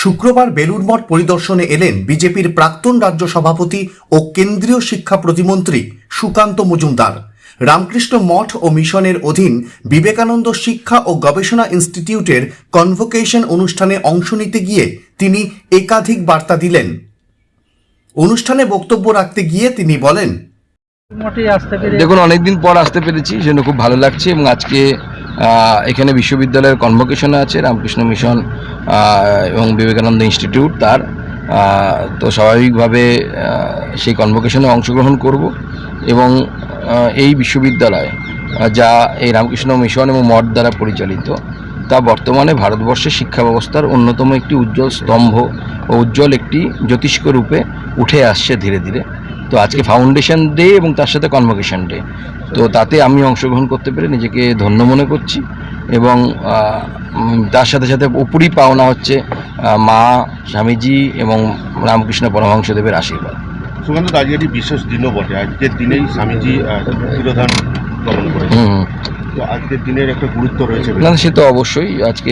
শুক্রবার বেলুড় মঠ পরিদর্শনে এলেন বিজেপির প্রাক্তন রাজ্য সভাপতি ও কেন্দ্রীয় শিক্ষা প্রতিমন্ত্রী সুকান্ত মজুমদার। রামকৃষ্ণ মঠ ও মিশনের অধীন বিবেকানন্দ শিক্ষা ও গবেষণা ইনস্টিটিউটের কনভোকেশন অনুষ্ঠানে অংশ নিতে গিয়ে তিনি একাধিক বার্তা দিলেন। অনুষ্ঠানে বক্তব্য রাখতে গিয়ে তিনি বলেন, দেখুন, অনেকদিন পর আসতে পেরেছি, সেজন্য খুব ভালো লাগছে। এবং আজকে এখানে বিশ্ববিদ্যালয়ের কনভোকেশনে আছে রামকৃষ্ণ মিশন এবং বিবেকানন্দ ইনস্টিটিউট তার, তো স্বাভাবিকভাবে সেই কনভোকেশনে অংশগ্রহণ করব। এবং এই বিশ্ববিদ্যালয় যা এই রামকৃষ্ণ মিশন এবং মঠ দ্বারা পরিচালিত, তা বর্তমানে ভারতবর্ষের শিক্ষা ব্যবস্থার অন্যতম একটি উজ্জ্বল স্তম্ভ ও উজ্জ্বল একটি জ্যোতিষ্ক রূপে উঠে আসছে ধীরে ধীরে। তো আজকে ফাউন্ডেশন ডে এবং তার সাথে কনভোকেশন ডে, তো তাতে আমি অংশগ্রহণ করতে পেরে নিজেকে ধন্য মনে করছি। এবং তার সাথে সাথে উপরই পাওনা হচ্ছে মা, স্বামীজি এবং রামকৃষ্ণ পরমহংসদেবের আশীর্বাদ। সুকান্ত, আজকে একটি বিশেষ দিনও বটে। আজকের দিনেই স্বামীজি তিরোধান গমন করেছেন। তো আজকের দিনের একটা গুরুত্ব রয়েছে। না, সে তো অবশ্যই। আজকে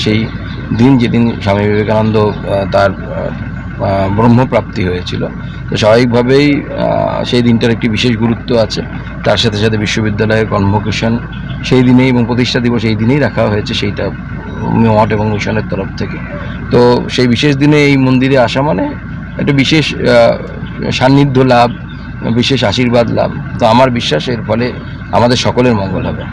সেই দিন যেদিন স্বামী বিবেকানন্দ তার ব্রহ্মপ্রাপ্তি হয়েছিল, তো স্বাভাবিকভাবেই সেই দিনটার একটি বিশেষ গুরুত্ব আছে। তার সাথে সাথে বিশ্ববিদ্যালয়ের কনভোকেশন সেই দিনেই এবং প্রতিষ্ঠা দিবস এই দিনেই রাখা হয়েছে, সেইটা মঠ এবং মিশনের তরফ থেকে। তো সেই বিশেষ দিনে এই মন্দিরে আসা মানে একটা বিশেষ সান্নিধ্য লাভ, বিশেষ আশীর্বাদ লাভ। তো আমার বিশ্বাস এর ফলে আমাদের সকলের মঙ্গল হবে।